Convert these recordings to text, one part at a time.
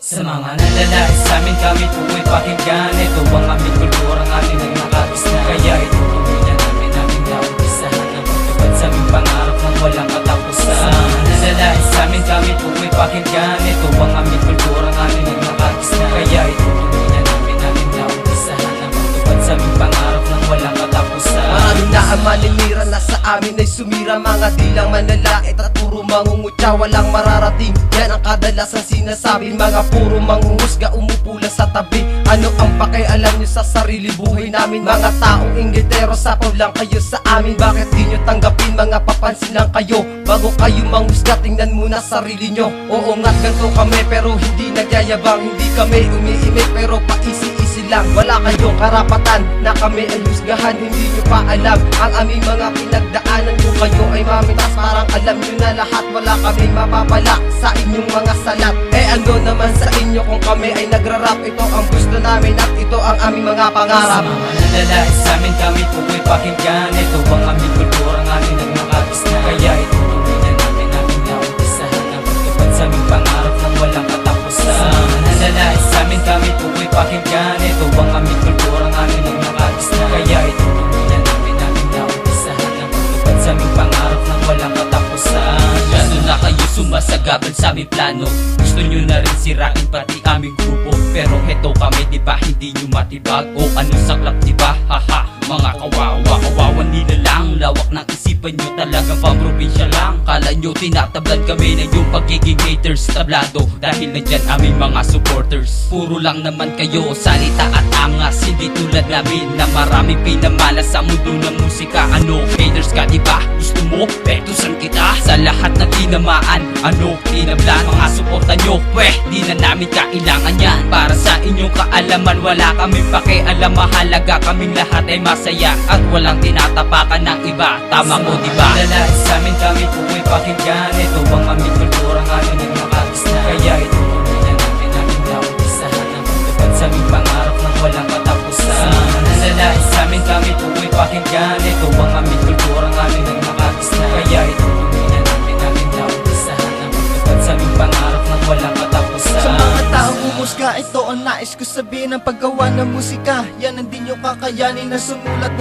Sa mga nalalais sa amin kami po'y pakinggan. Ito ang aming kulturang ating nagmakakis na. Kaya itutuloy na namin naumpisahan ang pagtupad sa aming pangarap ng walang katapusan. Sa mga nalalais sa amin kami po'y pakinggan. Ito ang aming kulturang ating nagmakakis na. Kaya itutuloy na namin naumpisahan ang pagtupad sa aming pangarap ng walang katapusan. Maraming na ang maninira na sa amin ay sumira. Mga dilang manlalait at puro mangungutya, walang mararating. Yan ang kadalasan sinasabi. Mga puro manghuhusga, umupo lang sa tabi. Ano ang pakialam nyo sa sarili buhay namin? Mga taong inggitero, sapaw lang kayo sa amin. Bakit di nyo tanggapin? Mga papansin lang kayo. Bago kayo manghusga, tingnan muna sarili nyo. Oo nga't ganito kami pero hindi nagyayabang. Hindi kami umiimik pero paisi-isi lang. Wala kayong karapatan na kami ay husgahan. Hindi nyo pa alam ang aming mga pinagdaanan. Kung kayo ay mamintas, parang alam nyo na lahat. Wala kaming mapapala sa inyong mga salat. Ano naman sa inyo kung kami ay nagrarap? Ito ang gusto namin at ito ang aming mga pangarap. Sa mga nalalais sa amin kami po'y pakinggan. Ito ang aming kulturang ating nagmakakis na. Kaya itutuloy na namin naumpisahan ang pagtupad sa aming pangarap ng walang katapusan. Sa mga nalalais sa amin kami po'y pakinggan. Ito ang aming kulturang ating nagmakakis na. Kaya itutuloy na namin naumpisahan ang pagtupad sa aming pangarap ng walang katapusan. Gano'n na kayo sumasagabal sa aming plano. Gusto nyo na rin sirain pati aming grupo. Pero heto kami diba hindi nyo matibag? O anong saklap diba? Haha, mga kawawa. Kawawan nila lang. Lawak ng isipan nyo talagang pamprobinsya lang. Kala nyo tinatablan kami ng yung pagiging haters. Tablado dahil nandyan aming mga supporters. Puro lang naman kayo salita at angas. Hindi tulad namin na maraming pinamalas sa mundo ng musika. Ano, haters ka diba? Gusto mo? Pektusan kita sa lahat ng tinamaan. Ano, tinablan mga suporta nyo? Pweh, di na namin kailangan yan. Para sa inyong kaalaman, wala kaming pakialam. Mahalaga kaming lahat ay masaya at walang tinatapakan ng iba. Tama ko diba? Nalalais sa amin kami po'y pakinggan. Ito ang aming kulturang ating nagmakakis na. Kaya itutuloy na namin naumpisahan ang pagtupad sa aming pangarap ng walang katapusan. Sa mga nalalais sa amin kami po'y pakinggan. Ito ang aming kulturang ating nagmakakis na. Kaya itutuloy na namin naumpisahan ang pagtupad sa aming pangarap ng walang katapusan. Sa mga taong humusga, ito ang nais ko sabihin. Ang paggawa ng musika, yan ang di nyo kakayanin. Na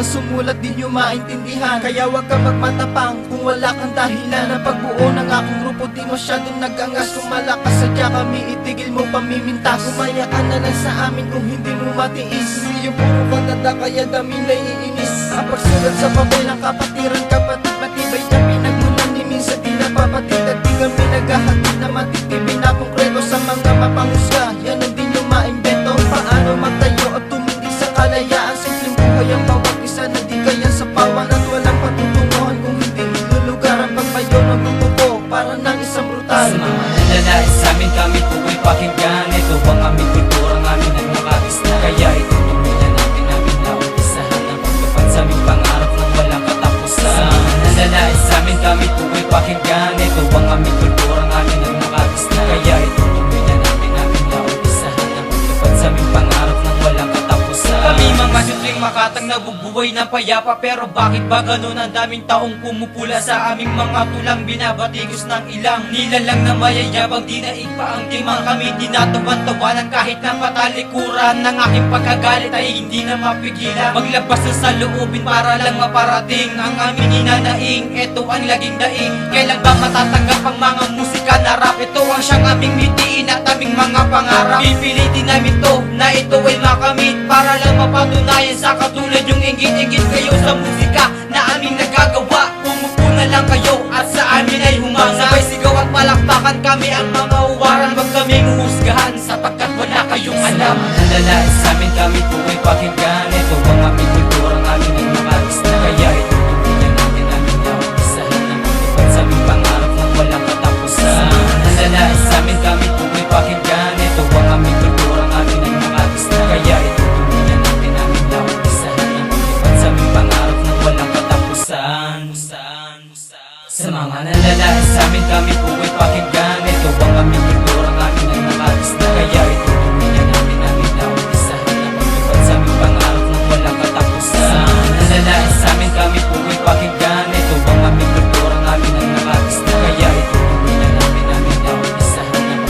sumulat, di nyo maintindihan. Kaya wag kang magmatapang kung wala kang dahilan. Ang pagbuo ng aking grupo di masyadong nagangas. Kung malakas sadya kami, itigil mo pamimintas. Umaya ka na lang sa amin kung hindi mo matiis. Hindi yung puro kantata kaya dami naiinis. Ang pagsulat sa papel ng kapatiran, kapatid matibay dyan pinagmulan ni minsan di napapatid. At di kami naghahatid na matitibay na konkreto sa mga mapanghusga. Yan ang di nyo maimbento. Paano magtayo at tumindi sa kalayaan. Simpleng buhay ang bawat isa na di kaya sa pawan. At walang patutunguhan kung hindi ilulugar ang pagbayo ng grupo ko para ng isang brutal. Sa mga nalalais sa amin kami po'y pakinggan. Ito ang aming kulturang aming nagmakakis na. Kaya itutuloy na namin naumpisahan ang pagtupad sa aming pangarap ng walang katapusan. Sa mga nalalais sa amin kami po'y pakinggan. Ito ang aming kulturang aming nagmakakis na. Kaya itutuloy na namin naumpisahan ang pagtupad sa aming pangarap ng walang katapusan. Kami mga simpleng makatang nabubuhay ng payapa. Pero bakit ba ganun ang daming taong pumupula sa aming mga tulang? Binabatigos ng ilang nilalang na mayayabang. Dinaig pa ang timang kami tinatawan-tawanan. Kahit na patalikuran ng aking pagkagalit ay hindi na mapigilan. Maglabas na sa loobin para lang maparating ang aming ninanaing. Ito ang laging daing. Kailan ba matatanggap ang mga musika na rap? Ito ang siyang aming mitiin at aming mga pangarap. Pipilitin namin to na ito ay makamit para lang mapatunayan sa katulad yung inggit-inggit kayo sa musika na aming nagagawa. Pumupo na lang kayo at sa amin ay humanga. Sabay sigaw at palakpakan kami ang mga uwaran. Wag kaming uhusgahan sapagkat wala kayong alam. Nalalais sa amin kami po'y pakinggan. Ito ang aming kulturang aming nagmakakis na. Kaya itutuloy na namin naumpisahan ang pagtupad sa aming pangarap ng walang katapusan. Sa mga nalalais sa amin kami po'y pakinggan. Ito ang aming kulturang aming nagmakakis na. Kaya itutuloy na namin naumpisahan ang pagtupad sa aming pangarap ng walang katapusan. Sa mga nalalais sa amin kami po'y pakinggan. Ito ang aming kulturang aming nagmakakis na. Kaya itutuloy na namin naumpisahan ang pagtupad sa aming pangarap ng walang katapusan. Sa mga nalalais sa amin kami po'y pakinggan. Ito ang aming kulturang aming nagmakakis na. Kaya itutuloy na namin naumpisahan ang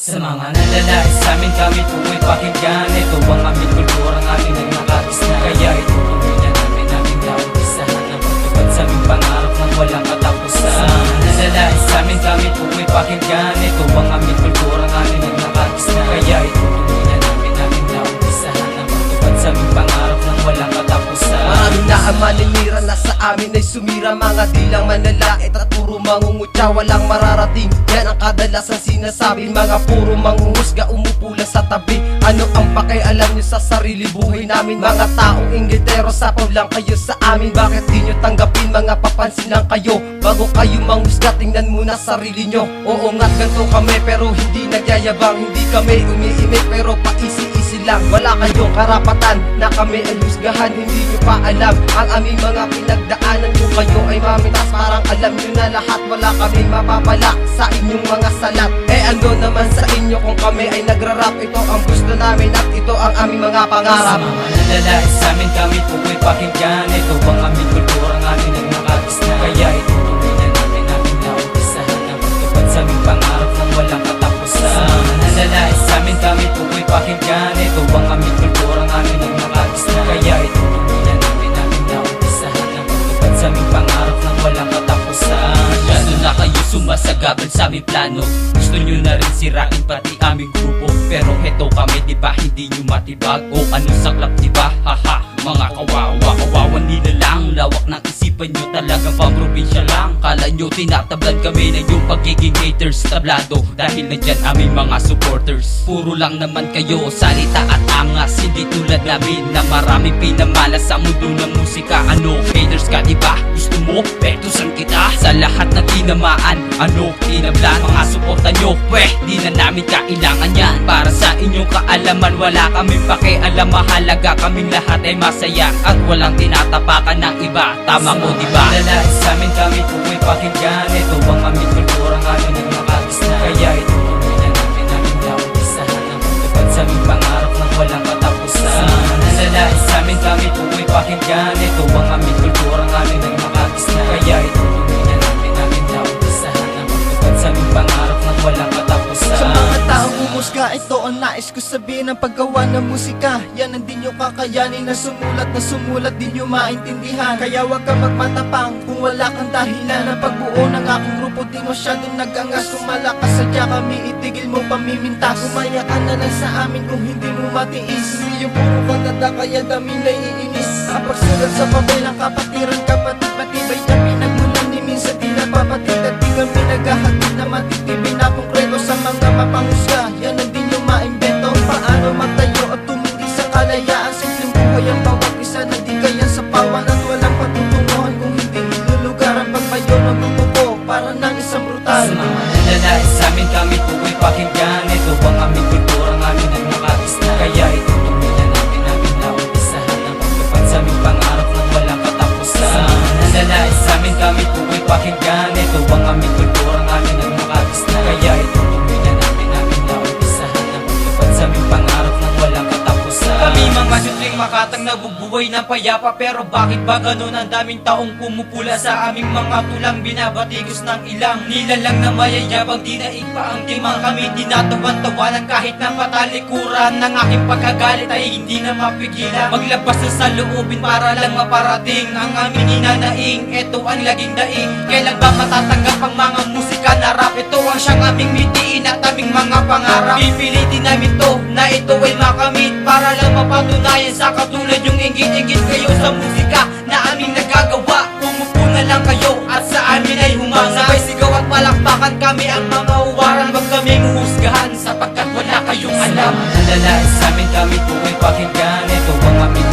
Sa mga nalalais sa amin kami po'y pakinggan. Ito ang aming kulturang aming nagmakakis na. Kaya itutuloy na namin aming naumpisahan ang pagtupad sa aming pangarap ng walang katapusan. Sa mga nalalais sa amin kami po'y pakinggan. Ito ang aming kulturang aming nagmakakis na. Kaya itutuloy na namin aming naumpisahan ang pagtupad sa aming pangarap ng walang katapusan. Maraming na ang maninira na sa amin ay sumira. Mga dilang manlalait at puro mangungutya, walang mararating. Yan ang kadalasan sinasabi. Mga puro manghuhusga, umupo lang sa tabi. Ano ang pakialam nyo sa sarili buhay namin? Mga taong inggitero, sapaw lang kayo sa amin. Bakit di nyo tanggapin? Mga papansin lang kayo. Bago kayo manghusga, tingnan muna sarili nyo. Oo nga't ganito kami pero hindi nagyayabang. Hindi kami umiimik pero paisi-isi lang. Wala kayong karapatan na kami ay husgahan. Hindi nyo pa alam ang aming mga pinagdaanan. Kung kayo ay mamintas, parang alam nyo na lahat. Wala kaming mapapala sa inyong mga salat. Eh ano naman sa inyo kung kami ay nagrarap? Ito ang gusto namin at ito ang aming mga Sa pangarap. mga nalalais sa amin kami po'y pakinggan. Ito ang aming kulturang aming nagmakakis na. Kaya itutuloy na namin aming naumpisahan ang pagtupad sa aming pangarap ng walang katapusan. Sa mga nalalais sa amin kami po'y pakinggan. Ito ang aming kulturang aming nagmakakis na. Kaya itutuloy na namin aming naumpisahan ang pagtupad sa aming pangarap ng walang katapusan. Masyado na kayo sumasagabal sa aming plano. Gusto nyo na rin sirain pati aming grupo. Pero heto kami diba hindi nyo matibag? O anong saklap diba? Haha, mga kawawa, kawawan nila lang. Lawak ng isipan nyo talagang pamprobinsya lang. Kala nyo tinatablan kami ng yung pagiging haters. Tablado dahil nandyan aming mga supporters. Puro lang naman kayo salita at angas. Hindi tulad namin na maraming pinamalas sa mundo ng musika. Ano, haters ka diba? Gusto mo? Pektusan kita sa lahat ng tinamaan. Ano, tinablan mga suporta nyo? Pweh, di na namin kailangan yan. Para sa inyong kaalaman, wala kaming pakialam. Mahalaga kaming lahat ay masaya at walang tinatapakan ng iba. Tama ko diba? Nalalais sa amin kami po'y pakinggan. Ito ang aming kulturang aming nagmakakis na. Kaya itutuloy na namin aming naumpisahan ang pagtupad sa aming pangarap ng walang katapusan. Sa mga nalalais sa amin kami po'y pakinggan. Ito ang aming kulturang aming nagmakakis na. Kaya itutuloy na namin aming naumpisahan ang pagtupad sa aming pangarap ng walang katapusan. Sa mga taong umusga, ito ang nais ko sabihin. Ang paggawa ng musika, yan ang di nyo kakayanin. Na sumulat, di nyo maintindihan. Kaya wag kang magmatapang kung wala kang dahilan. Ang pagbuo ng aking grupo di masyadong nagangas. Kung malakas sadya kami, itigil mo pamimintas. Umaya ka na lang sa amin kung hindi mo matiis. Hindi yung puro kaganda kaya dami naiinis. Ang pagsulat sa papel ang kapatiran, kapatid matibay na pinagmulan ni minsan di napapatid. At di kami naghahatid na matitibay na konkreto sa mga mapanghusga. Yan ang di nyo maimbento. Paano magtayo at tumindi sa kalayaan. Simpleng buhay ang bawat isa na di kaya sa pawan. At walang patutunguhan kung hindi ilulugar ang pagbayo ng grupo ko para ng isang brutal. Sa mga nalalais sa amin kami po'y pakinggan. Ito ang aming kulturang aming nagmakakis na. Kaya itutuloy na namin aming naumpisahan ang pagtupad sa aming pangarap ng walang katapusan. Sa mga nalalais sa amin kami po'y pakinggan. Ito ang aming kulturang aming nagmakakis na. Kaya itutuloy na namin aming naumpisahan ang pagtupad sa aming pangarap ng walang katapusan. Kami mga simpleng makatang nabubuhay na payapa. Pero bakit ba ganun ang daming taong pumupula sa aming mga tulang? Binabatikos ng ilang nilalang na mayayabang. Di naig pa ang timang kami tinatawan-tawanan. Kahit na patalikuran ng aking pagkagalit ay hindi na mapigilan. Maglabas na sa loobin para lang maparating ang aming ninanaing. Ito ang laging daing. Kailan ba matatanggap ang mga musika na rap? Ito ang siyang aming mitiin at aming mga pangarap. Pipilitin namin to na ito ay makamit para lang mapatunayan sa katulad yung ingit-ingit kayo sa musika na aming nagagawa. Umupo na lang kayo at sa amin ay humanga. Sabay sigaw at palakpakan kami ang mga uwaran. Wag kaming uhusgahan sapagkat wala kayong alam. Sa mga nalalais sa amin kami po'y pakinggan. Ito ang aming